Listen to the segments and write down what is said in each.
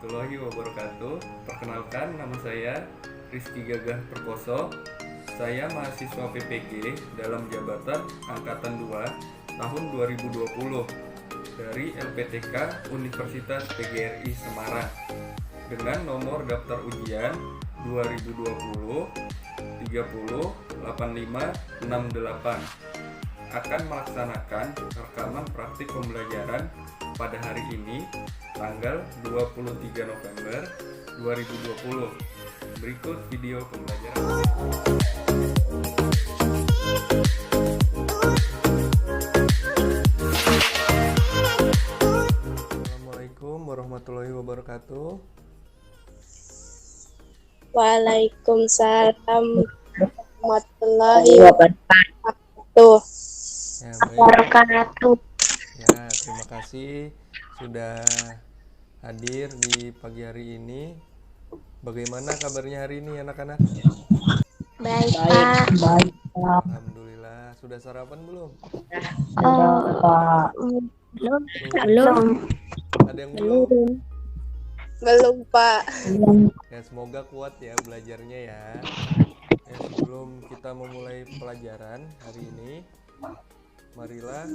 warahmatullahi wabarakatuh. Perkenalkan, nama saya Rizky Gagah Perkoso. Saya mahasiswa PPG dalam jabatan Angkatan 2 tahun 2020 dari LPTK Universitas PGRI Semarang dengan nomor daftar ujian 2020 30 85 68 akan melaksanakan rekaman praktik pembelajaran pada hari ini tanggal 23 November 2020. Berikut video pembelajaran. Assalamualaikum warahmatullahi wabarakatuh. Waalaikumsalam warahmatullahi wabarakatuh. Ya, terima kasih sudah hadir di pagi hari ini. Bagaimana kabarnya hari ini anak-anak? Baik, Pak. Alhamdulillah. Sudah sarapan belum? Belum. Ada yang belum? Belum, Pak. Ya, semoga kuat ya belajarnya ya. Sebelum kita memulai pelajaran hari ini, marilah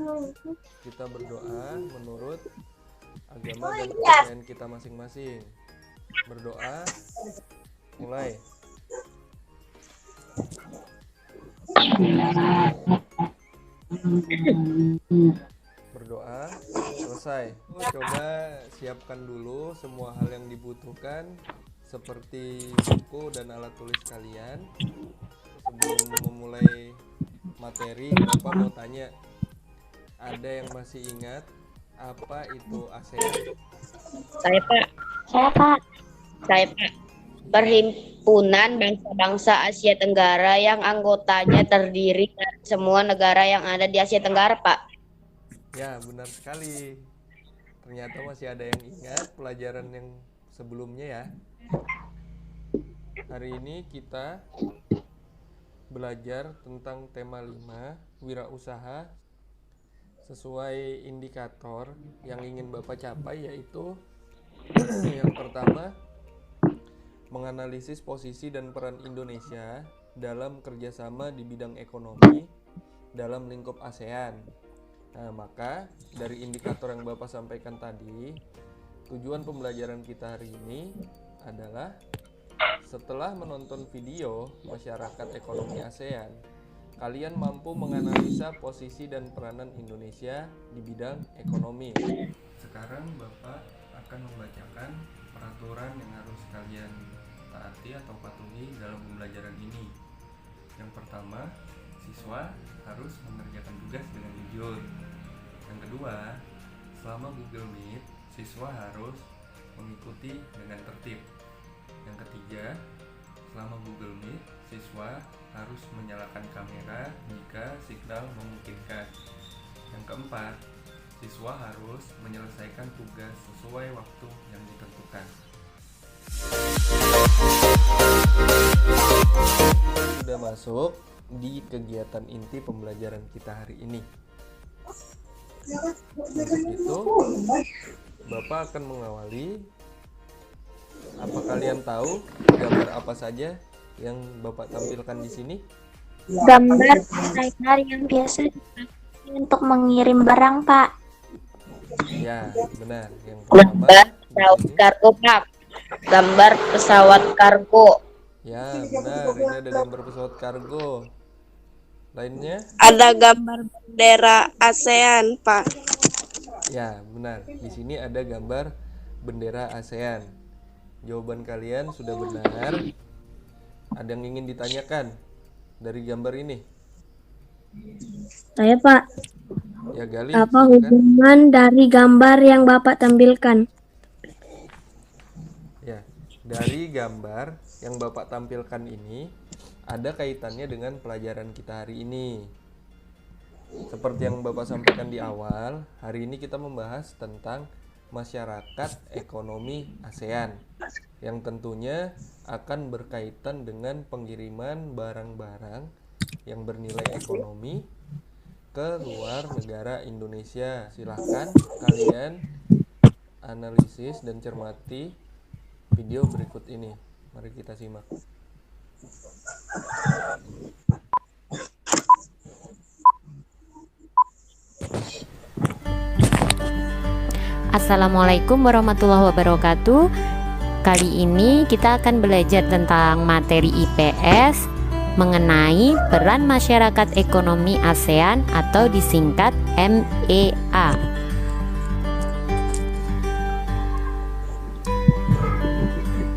kita berdoa menurut agama dan kepercayaan kita masing-masing. Berdoa, mulai. Berdoa, selesai. Coba siapkan dulu semua hal yang dibutuhkan seperti buku dan alat tulis kalian. Sebelum memulai materi, Bapak mau tanya, ada yang masih ingat apa itu ASEAN? Saya Pak. Perhimpunan Bangsa-Bangsa Asia Tenggara yang anggotanya terdiri dari semua negara yang ada di Asia Tenggara, Pak. Ya, benar sekali. Ternyata masih ada yang ingat pelajaran yang sebelumnya ya. Hari ini kita belajar tentang tema 5, wirausaha, sesuai indikator yang ingin Bapak capai, yaitu yang pertama, menganalisis posisi dan peran Indonesia dalam kerjasama di bidang ekonomi dalam lingkup ASEAN. Nah, maka dari indikator yang Bapak sampaikan tadi, tujuan pembelajaran kita hari ini adalah setelah menonton video masyarakat ekonomi ASEAN, kalian mampu menganalisa posisi dan peranan Indonesia di bidang ekonomi. Sekarang Bapak akan membacakan peraturan yang harus kalian taati atau patuhi dalam pembelajaran ini. Yang pertama, siswa harus mengerjakan tugas dengan jujur. Yang kedua, selama Google Meet, siswa harus mengikuti dengan tertib. Yang ketiga, selama Google Meet, siswa harus menyalakan kamera jika signal memungkinkan. Yang keempat, siswa harus menyelesaikan tugas sesuai waktu yang ditentukan. Sudah masuk di kegiatan inti pembelajaran kita hari ini. Untuk itu, Bapak akan mengawali. Apa kalian tahu gambar apa saja yang Bapak tampilkan di sini? Gambar kontainer yang biasa dipakai untuk mengirim barang, Pak. Ya, benar. Yang pertama, Pesawat kargo, Pak. Gambar pesawat kargo. ya, benar. Ini ada gambar pesawat kargo. Lainnya? Ada gambar bendera ASEAN, Pak. Ya, benar. Di sini ada gambar bendera ASEAN. Jawaban kalian sudah benar. Ada yang ingin ditanyakan dari gambar ini? Saya Pak, Ya, Gali, apa silakan. hubungan dari gambar yang Bapak tampilkan? Ya, dari gambar yang Bapak tampilkan ini ada kaitannya dengan pelajaran kita hari ini. Seperti yang Bapak sampaikan di awal, hari ini kita membahas tentang masyarakat ekonomi ASEAN yang tentunya akan berkaitan dengan pengiriman barang-barang yang bernilai ekonomi ke luar negara Indonesia. Silahkan kalian analisis dan cermati video berikut ini. Mari kita simak. Assalamualaikum warahmatullahi wabarakatuh. Kali ini kita akan belajar tentang materi IPS mengenai peran masyarakat ekonomi ASEAN atau disingkat MEA.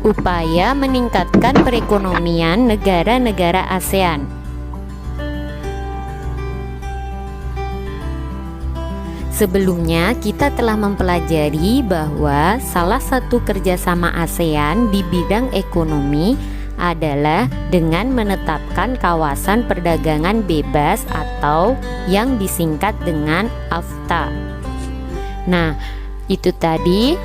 Upaya meningkatkan perekonomian negara-negara ASEAN. Sebelumnya kita telah mempelajari bahwa salah satu kerjasama ASEAN di bidang ekonomi adalah dengan menetapkan kawasan perdagangan bebas atau yang disingkat dengan AFTA. Nah, itu tadi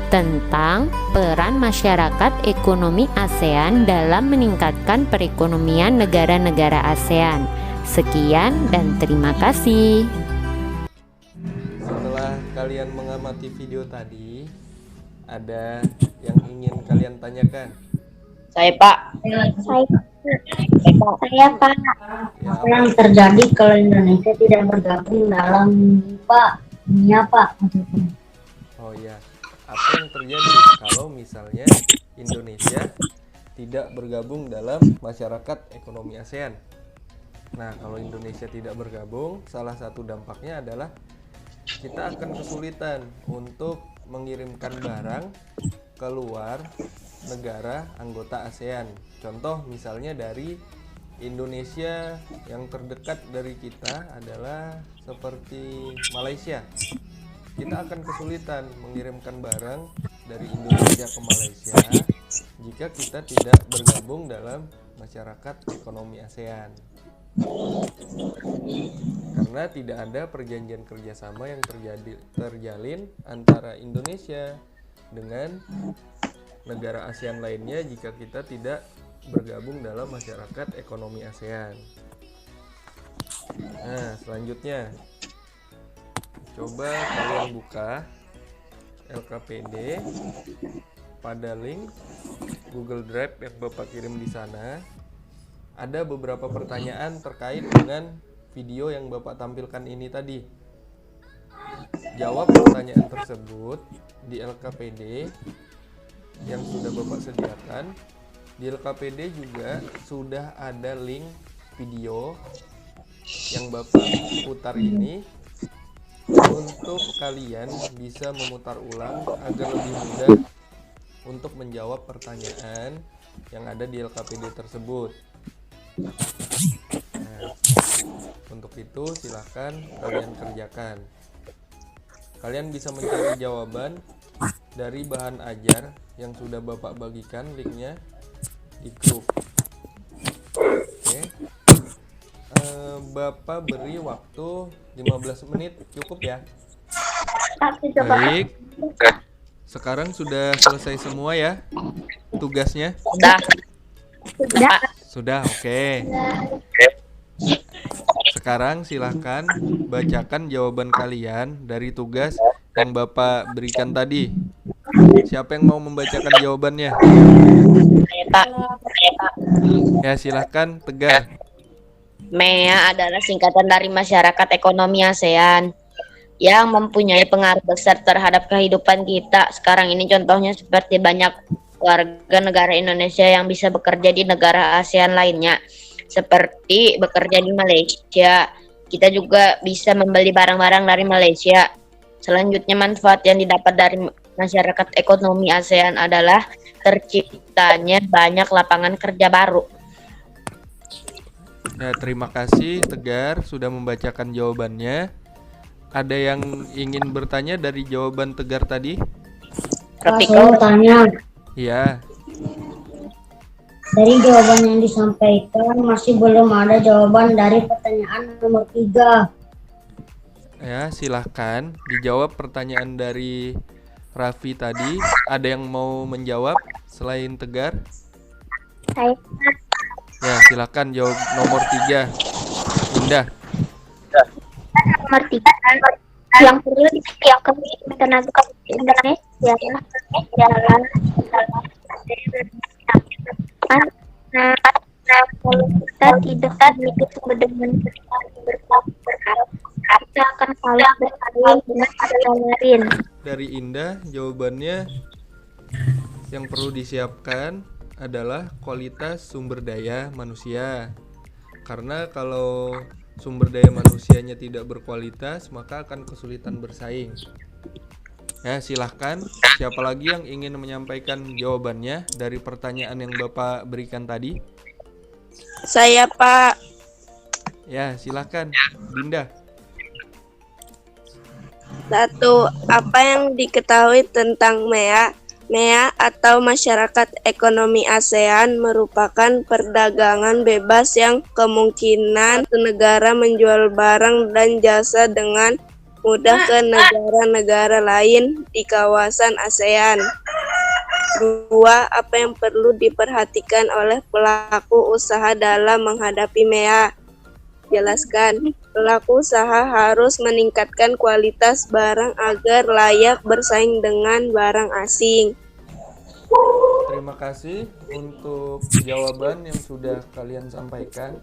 tentang peran masyarakat ekonomi ASEAN dalam meningkatkan perekonomian negara-negara ASEAN. Sekian dan terima kasih. Setelah kalian mengamati video tadi, ada yang ingin kalian tanyakan? Saya Pak. Saya Pak. Ya, Apa yang terjadi kalau Indonesia tidak bergabung dalam Pak? Dunia Pak maksudnya. oh ya, apa yang terjadi kalau misalnya Indonesia tidak bergabung dalam masyarakat ekonomi ASEAN? Nah, kalau Indonesia tidak bergabung, salah satu dampaknya adalah kita akan kesulitan untuk mengirimkan barang keluar negara anggota ASEAN. Contoh misalnya dari Indonesia, yang terdekat dari kita adalah seperti Malaysia. Kita akan kesulitan mengirimkan barang dari Indonesia ke Malaysia jika kita tidak bergabung dalam masyarakat ekonomi ASEAN. Karena tidak ada perjanjian kerjasama yang terjalin antara Indonesia dengan negara ASEAN lainnya jika kita tidak bergabung dalam masyarakat ekonomi ASEAN. Nah, selanjutnya coba kalian buka LKPD pada link Google Drive yang Bapak kirim di sana. Ada beberapa pertanyaan terkait dengan video yang Bapak tampilkan ini tadi. Jawab pertanyaan tersebut di LKPD yang sudah Bapak sediakan. Di LKPD juga sudah ada link video yang Bapak putar ini untuk kalian bisa memutar ulang agar lebih mudah untuk menjawab pertanyaan yang ada di LKPD tersebut. Nah, untuk itu silahkan kalian kerjakan. Kalian bisa mencari jawaban dari bahan ajar yang sudah Bapak bagikan linknya di grup. Oke. Bapak beri waktu 15 menit, cukup ya? Baik. Sekarang sudah selesai semua ya tugasnya? Sudah, oke. Sekarang silahkan bacakan jawaban kalian dari tugas yang Bapak berikan tadi. Siapa yang mau membacakan jawabannya? Saya Pak. Ya, silahkan Tegar. MEA adalah singkatan dari Masyarakat Ekonomi ASEAN yang mempunyai pengaruh besar terhadap kehidupan kita. Sekarang ini contohnya seperti banyak warga negara Indonesia yang bisa bekerja di negara ASEAN lainnya, seperti bekerja di Malaysia. Kita juga bisa membeli barang-barang dari Malaysia. Selanjutnya, manfaat yang didapat dari masyarakat ekonomi ASEAN adalah terciptanya banyak lapangan kerja baru. Ya, terima kasih Tegar sudah membacakan jawabannya. Ada yang ingin bertanya dari jawaban Tegar tadi? Saya mau tanya, Ya, dari jawaban yang disampaikan masih belum ada jawaban dari pertanyaan nomor 3. ya silahkan dijawab pertanyaan dari Raffi tadi. Ada yang mau menjawab selain Tegar? Saya Ya, silakan jawab nomor 3. Indah. nomor 3 yang perlu diakui tenaga Indonesia adalah Nah, kalau kita tidak memiliki sumber daya manusia yang berkualitas, kita akan kalah bersaing dengan negara lain. Dari Indah, jawabannya yang perlu disiapkan adalah kualitas sumber daya manusia. Karena kalau sumber daya manusianya tidak berkualitas, maka akan kesulitan bersaing. Ya, silahkan. Siapa lagi yang ingin menyampaikan jawabannya dari pertanyaan yang Bapak berikan tadi? Saya, Pak. Ya, silahkan, Dinda. 1. Apa yang diketahui tentang MEA? MEA atau Masyarakat Ekonomi ASEAN merupakan perdagangan bebas yang kemungkinan satu negara menjual barang dan jasa dengan mudah ke negara-negara lain di kawasan ASEAN. 2. Apa yang perlu diperhatikan oleh pelaku usaha dalam menghadapi MEA? Jelaskan. Pelaku usaha harus meningkatkan kualitas barang agar layak bersaing dengan barang asing. Terima kasih untuk jawaban yang sudah kalian sampaikan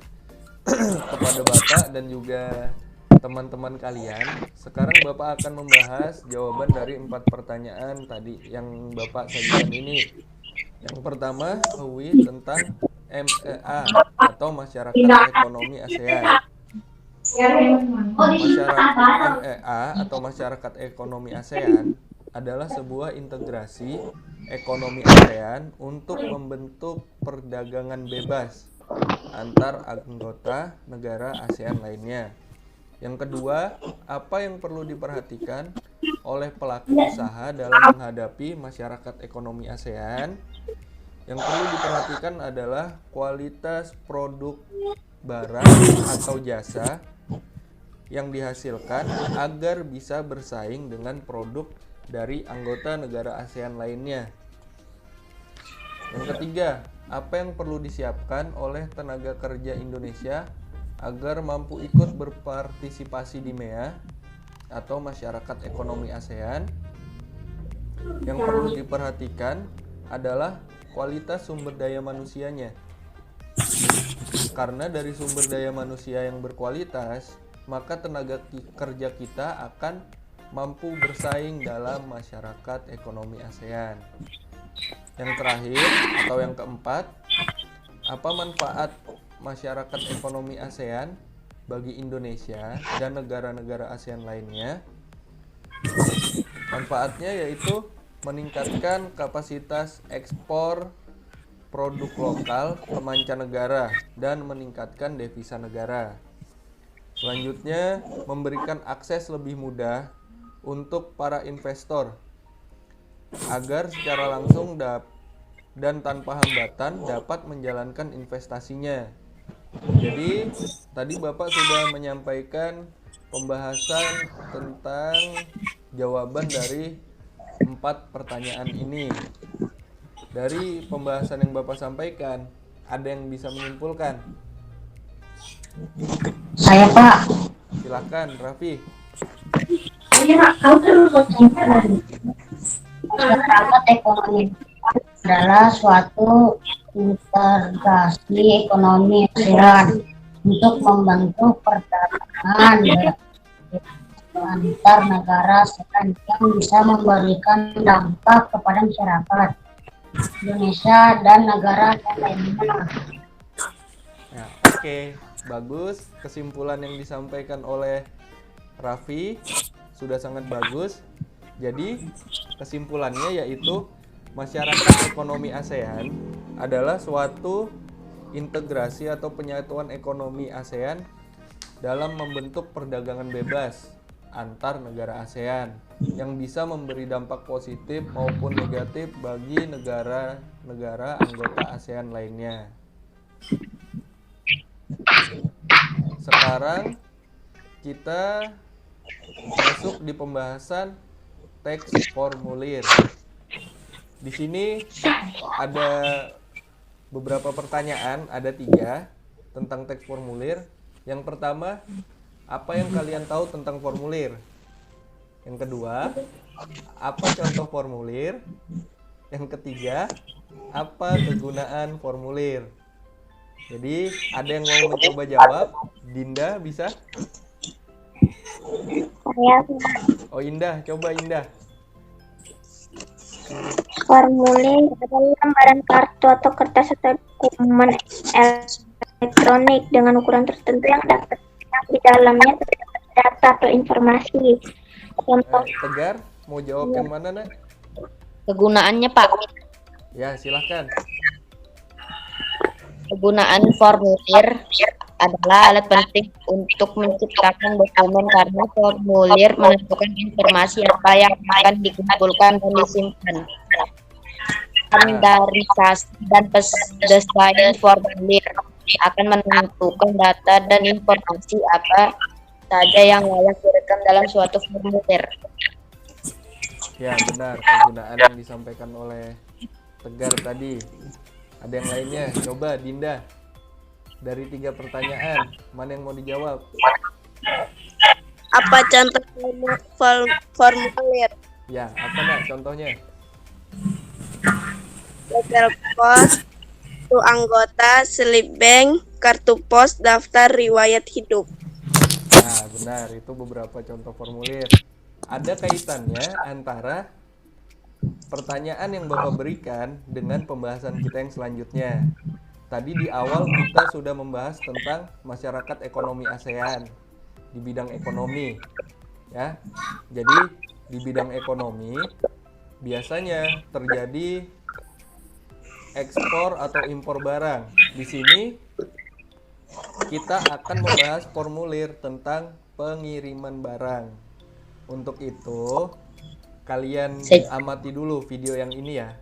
kepada Bapak dan juga teman-teman kalian. Sekarang Bapak akan membahas jawaban dari 4 pertanyaan tadi yang Bapak sajikan ini. Yang pertama, ketahui tentang MEA atau Masyarakat Ekonomi ASEAN. Masyarakat MEA atau Masyarakat Ekonomi ASEAN adalah sebuah integrasi ekonomi ASEAN untuk membentuk perdagangan bebas antar anggota negara ASEAN lainnya. Yang kedua, apa yang perlu diperhatikan oleh pelaku usaha dalam menghadapi masyarakat ekonomi ASEAN? Yang perlu diperhatikan adalah kualitas produk barang atau jasa yang dihasilkan agar bisa bersaing dengan produk dari anggota negara ASEAN lainnya. Yang ketiga, apa yang perlu disiapkan oleh tenaga kerja Indonesia agar mampu ikut berpartisipasi di MEA atau Masyarakat Ekonomi ASEAN? Yang perlu diperhatikan adalah kualitas sumber daya manusianya. Karena dari sumber daya manusia yang berkualitas, maka tenaga kerja kita akan mampu bersaing dalam masyarakat ekonomi ASEAN. Yang terakhir atau yang keempat, apa manfaat masyarakat ekonomi ASEAN bagi Indonesia dan negara-negara ASEAN lainnya? Manfaatnya yaitu meningkatkan kapasitas ekspor produk lokal ke mancanegara dan meningkatkan devisa negara. Selanjutnya, memberikan akses lebih mudah untuk para investor agar secara langsung dan tanpa hambatan dapat menjalankan investasinya. Jadi, tadi Bapak sudah menyampaikan pembahasan tentang jawaban dari 4 pertanyaan ini. Dari pembahasan yang Bapak sampaikan, ada yang bisa menyimpulkan? Saya, Pak. Silakan, Raffi. Masyarakat ekonomi adalah suatu integrasi ekonomi ASEAN untuk membantu perdagangan antar negara ASEAN yang bisa memberikan dampak kepada masyarakat Indonesia dan negara lainnya. Ya, oke. Bagus, kesimpulan yang disampaikan oleh Raffi sudah sangat bagus. Jadi, kesimpulannya yaitu masyarakat ekonomi ASEAN adalah suatu integrasi atau penyatuan ekonomi ASEAN dalam membentuk perdagangan bebas antar negara ASEAN yang bisa memberi dampak positif maupun negatif bagi negara-negara anggota ASEAN lainnya. Sekarang kita masuk di pembahasan teks formulir. Di sini ada beberapa pertanyaan, ada 3 tentang teks formulir. Yang pertama, apa yang kalian tahu tentang formulir? Yang kedua, apa contoh formulir? Yang ketiga, apa kegunaan formulir? Jadi ada yang mau mencoba jawab? Dinda bisa? Saya Oh Indah, coba Indah. formulir adalah lembaran kartu atau kertas atau dokumen elektronik dengan ukuran tertentu yang dapat di dalamnya terdapat data atau informasi. Contoh Tegar, mau jawab yang mana nak? Kegunaannya Pak, Ya silahkan. kegunaan formulir adalah alat penting untuk menciptakan dokumen karena formulir menentukan informasi apa yang akan dikumpulkan dan disimpan. Standarisasi dan desain formulir akan menentukan data dan informasi apa saja yang layak direkam dalam suatu formulir. Ya benar, kegunaan yang disampaikan oleh Tegar tadi. Ada yang lainnya? Coba Dinda. Dari 3 pertanyaan, mana yang mau dijawab? Apa contoh formulir? Ya, apa nak contohnya? Letter pos, kartu anggota, slip bank, kartu pos, daftar riwayat hidup. Nah, benar, itu beberapa contoh formulir. Ada kaitannya antara pertanyaan yang Bapak berikan dengan pembahasan kita yang selanjutnya. Tadi di awal kita sudah membahas tentang masyarakat ekonomi ASEAN di bidang ekonomi. Ya. Jadi di bidang ekonomi biasanya terjadi ekspor atau impor barang. Di sini kita akan membahas formulir tentang pengiriman barang. Untuk itu, kalian amati dulu video yang ini ya.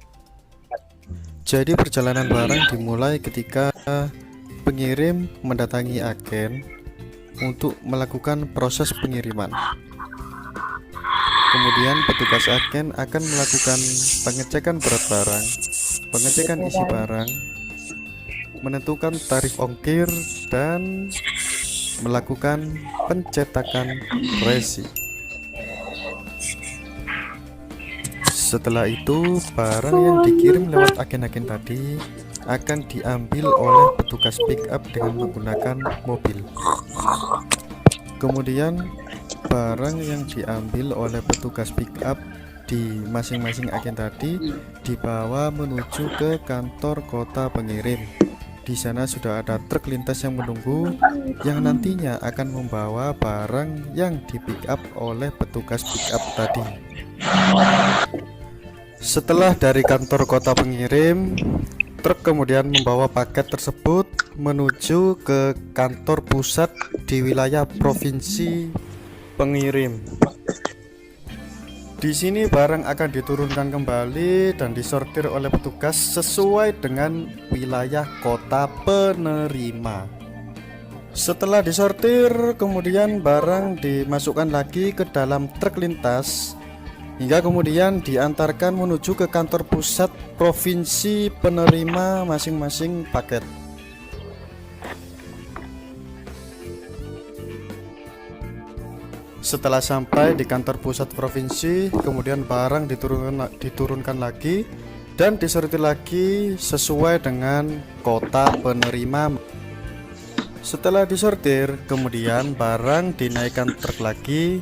Jadi perjalanan barang dimulai ketika pengirim mendatangi agen untuk melakukan proses pengiriman. Kemudian petugas agen akan melakukan pengecekan berat barang, pengecekan isi barang, menentukan tarif ongkir, dan melakukan pencetakan resi. Setelah itu, barang yang dikirim lewat agen-agen tadi akan diambil oleh petugas pick up dengan menggunakan mobil. Kemudian, barang yang diambil oleh petugas pick up di masing-masing agen tadi dibawa menuju ke kantor kota pengirim. Di sana sudah ada truk lintas yang menunggu yang nantinya akan membawa barang yang di pick up oleh petugas pick up tadi. Setelah dari kantor kota pengirim, truk kemudian membawa paket tersebut menuju ke kantor pusat di wilayah provinsi pengirim. Di sini barang akan diturunkan kembali dan disortir oleh petugas sesuai dengan wilayah kota penerima. Setelah disortir, kemudian barang dimasukkan lagi ke dalam truk lintas hingga kemudian diantarkan menuju ke kantor pusat provinsi penerima masing-masing paket. Setelah sampai di kantor pusat provinsi, kemudian barang diturunkan lagi dan disortir lagi sesuai dengan kota penerima. Setelah disortir, kemudian barang dinaikkan truk lagi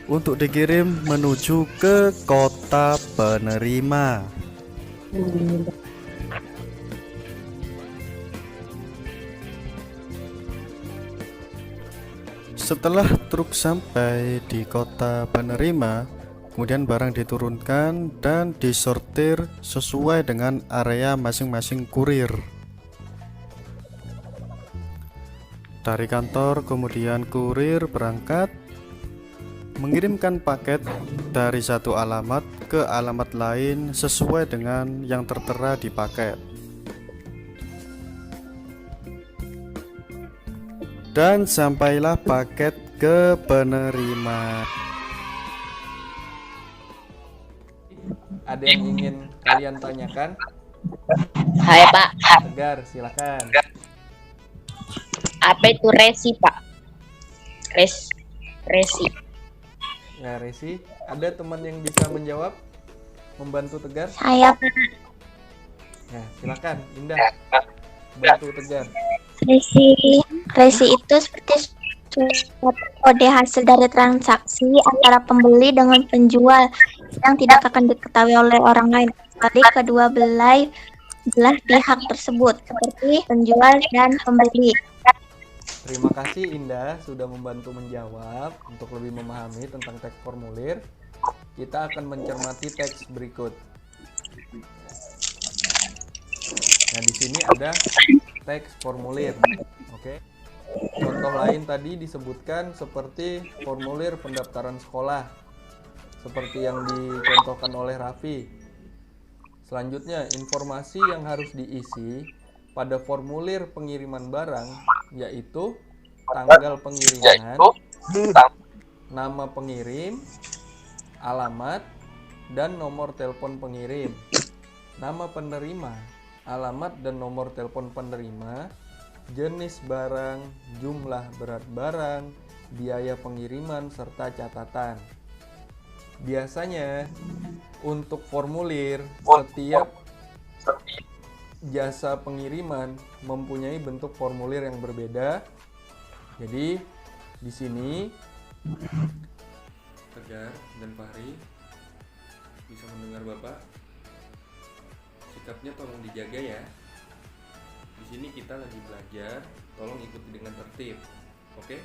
untuk dikirim menuju ke kota penerima. Setelah truk sampai di kota penerima, kemudian barang diturunkan dan disortir sesuai dengan area masing-masing kurir. Dari kantor, kemudian kurir berangkat mengirimkan paket dari satu alamat ke alamat lain sesuai dengan yang tertera di paket. Dan sampailah paket ke penerima. Ada yang ingin kalian tanyakan? Hai Pak, Tegar, silakan. apa itu resi Pak? Resi. Ya, Resi, ada teman yang bisa menjawab? membantu Tegar? Saya Pak. Ya, silakan Indah. Bantu Tegar. Resi itu seperti suatu kode hasil dari transaksi antara pembeli dengan penjual yang tidak akan diketahui oleh orang lain kecuali kedua belah pihak tersebut, seperti penjual dan pembeli. Terima kasih Indah sudah membantu menjawab. Untuk lebih memahami tentang teks formulir, kita akan mencermati teks berikut. Nah, di sini ada teks formulir. Oke. Contoh lain tadi disebutkan seperti formulir pendaftaran sekolah, seperti yang dicontohkan oleh Raffi. Selanjutnya, informasi yang harus diisi pada formulir pengiriman barang yaitu tanggal pengiriman, nama pengirim, alamat, dan nomor telepon pengirim. Nama penerima, alamat dan nomor telepon penerima, jenis barang, jumlah berat barang, biaya pengiriman, serta catatan. Biasanya untuk formulir, setiap jasa pengiriman mempunyai bentuk formulir yang berbeda. Jadi di sini Tegar dan Fahri bisa mendengar Bapak. Sikapnya tolong dijaga ya. Di sini kita lagi belajar, tolong ikuti dengan tertib. Oke?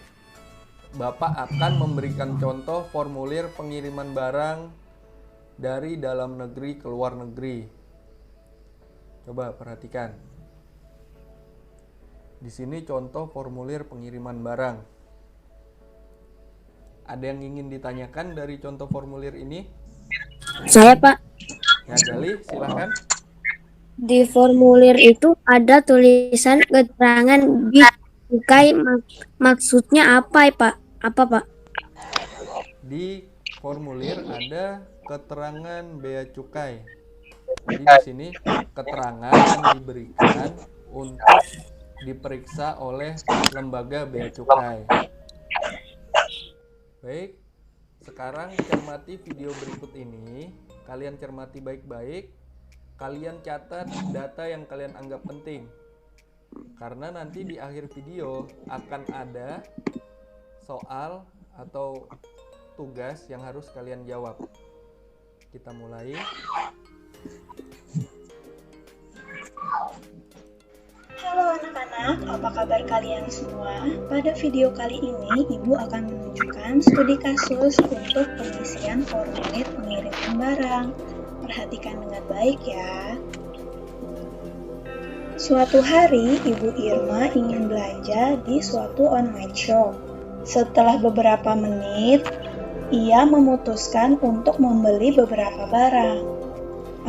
Bapak akan memberikan contoh formulir pengiriman barang dari dalam negeri ke luar negeri. Coba perhatikan. Di sini contoh formulir pengiriman barang. Ada yang ingin ditanyakan dari contoh formulir ini? Saya Pak. Ya, Gali, silahkan. Di formulir itu ada tulisan keterangan bea cukai, maksudnya apa Pak? Apa Pak? Di formulir ada keterangan bea cukai. Jadi di sini keterangan yang diberikan untuk diperiksa oleh lembaga bea cukai. Baik, sekarang cermati video berikut ini. Kalian cermati baik-baik. Kalian catat data yang kalian anggap penting. Karena nanti di akhir video akan ada soal atau tugas yang harus kalian jawab. Kita mulai. Halo anak-anak, apa kabar kalian semua? Pada video kali ini, Ibu akan menunjukkan studi kasus untuk pengisian formulir pengiriman barang. Perhatikan dengan baik ya. Suatu hari, Ibu Irma ingin belanja di suatu online shop. Setelah beberapa menit, ia memutuskan untuk membeli beberapa barang.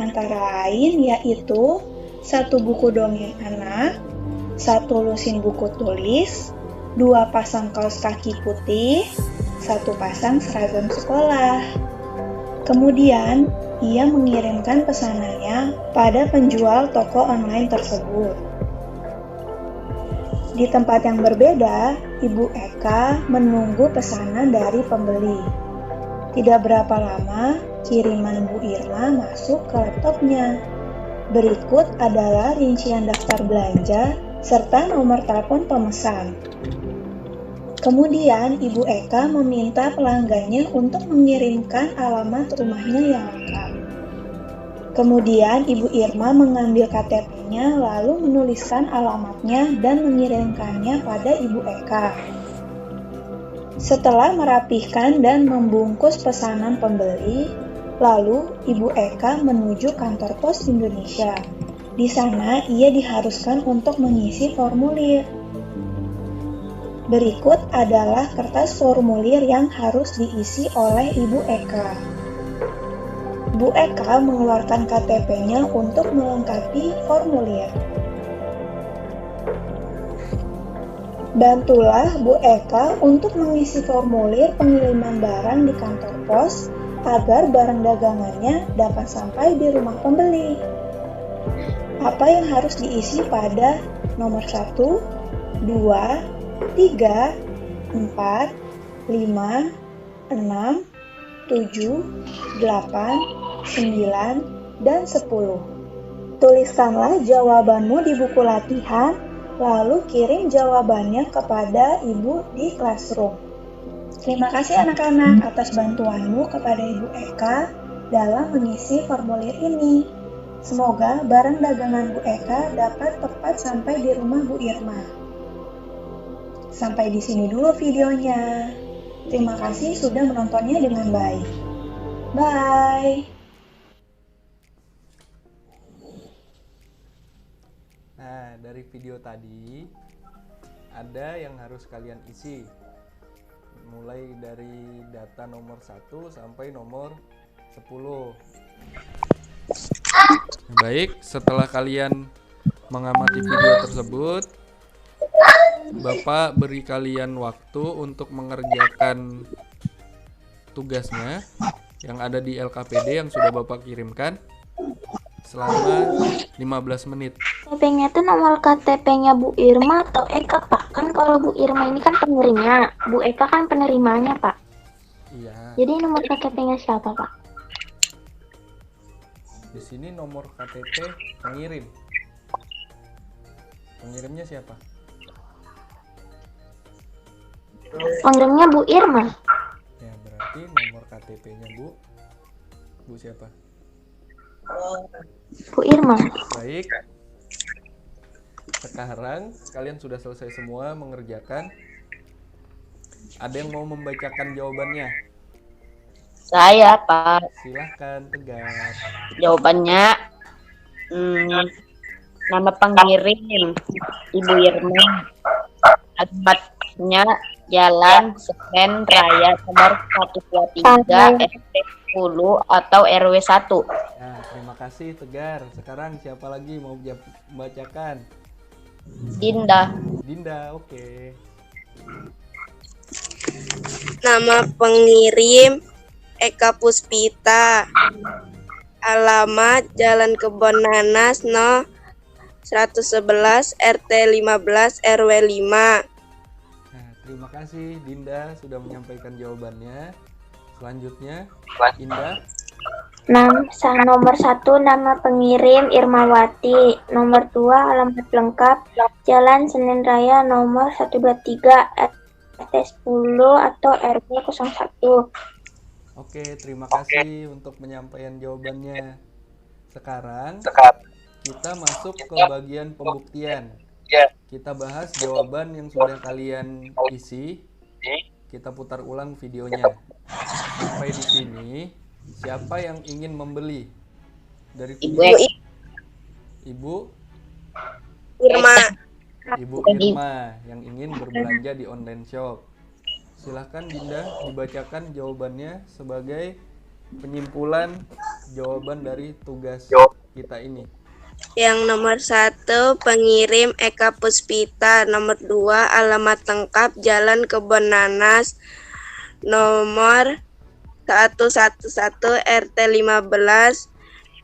Antara lain yaitu 1 buku dongeng anak, 1 lusin buku tulis, 2 pasang kaos kaki putih, 1 pasang seragam sekolah. Kemudian, ia mengirimkan pesanannya pada penjual toko online tersebut. Di tempat yang berbeda, Ibu Eka menunggu pesanan dari pembeli. Tidak berapa lama, kiriman Bu Irma masuk ke laptopnya. Berikut adalah rincian daftar belanja serta nomor telepon pemesan. Kemudian Ibu Eka meminta pelanggannya untuk mengirimkan alamat rumahnya yang lengkap. Kemudian Ibu Irma mengambil KTP-nya lalu menuliskan alamatnya dan mengirimkannya pada Ibu Eka. Setelah merapihkan dan membungkus pesanan pembeli, lalu Ibu Eka menuju kantor pos Indonesia. Di sana ia diharuskan untuk mengisi formulir. Berikut adalah kertas formulir yang harus diisi oleh Ibu Eka. Bu Eka mengeluarkan KTP-nya untuk melengkapi formulir. Bantulah Bu Eka untuk mengisi formulir pengiriman barang di kantor pos agar barang dagangannya dapat sampai di rumah pembeli. Apa yang harus diisi pada nomor 1, 2, 3, 4, 5, 6, 7, 8, 9, dan 10. Tuliskanlah jawabanmu di buku latihan, lalu kirim jawabannya kepada Ibu di Classroom. Terima kasih anak-anak atas bantuanmu kepada Ibu Eka dalam mengisi formulir ini. Semoga barang dagangan Bu Eka dapat tepat sampai di rumah Bu Irma. Sampai di sini dulu videonya. Terima kasih sudah menontonnya dengan baik. Bye! Nah, dari video tadi ada yang harus kalian isi. Mulai dari data nomor 1 sampai nomor 10. Baik, setelah kalian mengamati video tersebut, Bapak beri kalian waktu untuk mengerjakan tugasnya yang ada di LKPD yang sudah Bapak kirimkan selama 15 menit. KTP-nya itu nomor KTP-nya Bu Irma atau Eka, Pak? Kan kalau Bu Irma ini kan pengirimnya, Bu Eka kan penerimanya, Pak. Iya. Jadi nomor KTP-nya siapa, Pak? Di sini nomor KTP pengirim. Pengirimnya siapa? Pengirimnya Bu Irma. Ya, berarti nomor KTP-nya Bu siapa? Bu Irma. Baik. Sekarang kalian sudah selesai semua mengerjakan. Ada yang mau membacakan jawabannya? Saya, Pak. Silahkan, Tegar. Jawabannya nama pengirim Ibu Irma, alamatnya Jalan Senen Raya nomor 123 RT 10 atau RW 1. Nah, terima kasih Tegar. Sekarang siapa lagi mau membacakan? Dinda. Dinda, oke. Nama pengirim Eka Puspita. Alamat Jalan Kebon Nanas No 111 RT 15 RW 5. Nah, terima kasih Dinda sudah menyampaikan jawabannya. Selanjutnya, Indah. Nomor 1 nama pengirim Irmawati. Nomor 2 alamat lengkap Jalan Senen Raya nomor 123 RT 10 atau RW 01. Oke, terima kasih untuk penyampaian jawabannya. Sekarang kita masuk ke bagian pembuktian. Kita bahas jawaban yang sudah kalian isi. Kita putar ulang videonya. Sampai di sini, siapa yang ingin membeli? Dari video Ibu Irma. Ibu Irma yang ingin berbelanja di online shop. Silahkan Dinda dibacakan jawabannya sebagai penyimpulan jawaban dari tugas kita ini. Yang nomor 1 pengirim Eka Puspita. Nomor 2 alamat lengkap Jalan Kebon Nanas nomor 111 RT 15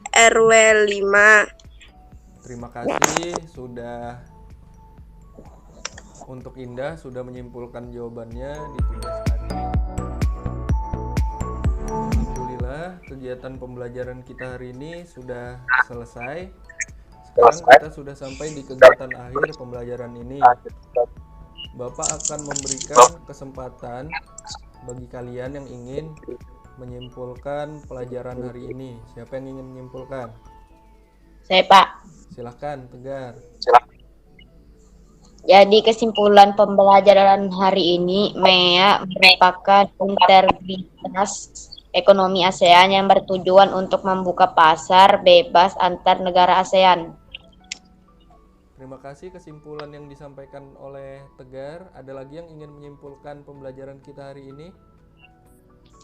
RW 5. Terima kasih sudah untuk Indah sudah menyimpulkan jawabannya di tugas tadi. Alhamdulillah kegiatan pembelajaran kita hari ini sudah selesai. Sekarang kita sudah sampai di kegiatan akhir pembelajaran ini. Bapak akan memberikan kesempatan bagi kalian yang ingin menyimpulkan pelajaran hari ini. Siapa yang ingin menyimpulkan? Saya, Pak. Silahkan, Tegar. Jadi kesimpulan pembelajaran hari ini, MEA merupakan integritas ekonomi ASEAN yang bertujuan untuk membuka pasar bebas antar negara ASEAN. Terima kasih kesimpulan yang disampaikan oleh Tegar. Ada lagi yang ingin menyimpulkan pembelajaran kita hari ini?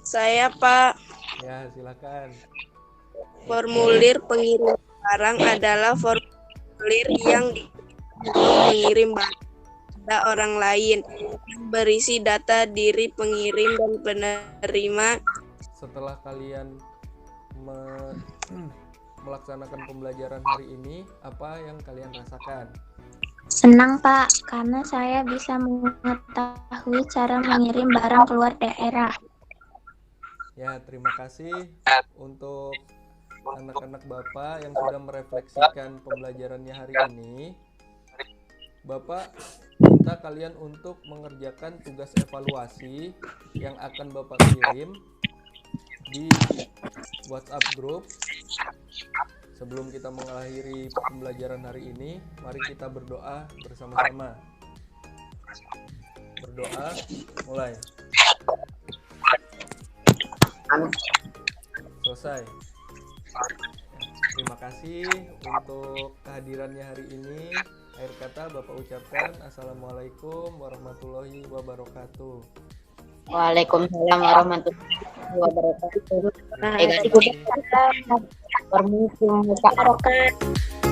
Saya, Pak. Ya, silakan. Formulir pengirim barang adalah formulir yang mengirim barang pada orang lain yang berisi data diri pengirim dan penerima. Setelah kalian melaksanakan pembelajaran hari ini, apa yang kalian rasakan? Senang, Pak, karena saya bisa mengetahui cara mengirim barang keluar daerah. Ya, terima kasih untuk anak-anak Bapak yang sudah merefleksikan pembelajarannya hari ini, Bapak minta kalian untuk mengerjakan tugas evaluasi yang akan Bapak kirim di WhatsApp group. Sebelum kita mengakhiri pembelajaran hari ini, mari kita berdoa bersama-sama. Berdoa, mulai. Selesai. Terima kasih untuk kehadirannya hari ini. Akhir kata Bapak ucapkan Assalamualaikum warahmatullahi wabarakatuh. Waalaikumsalam warahmatullahi wabarakatuh. Waalaikumsalam warahmatullahi wabarakatuh.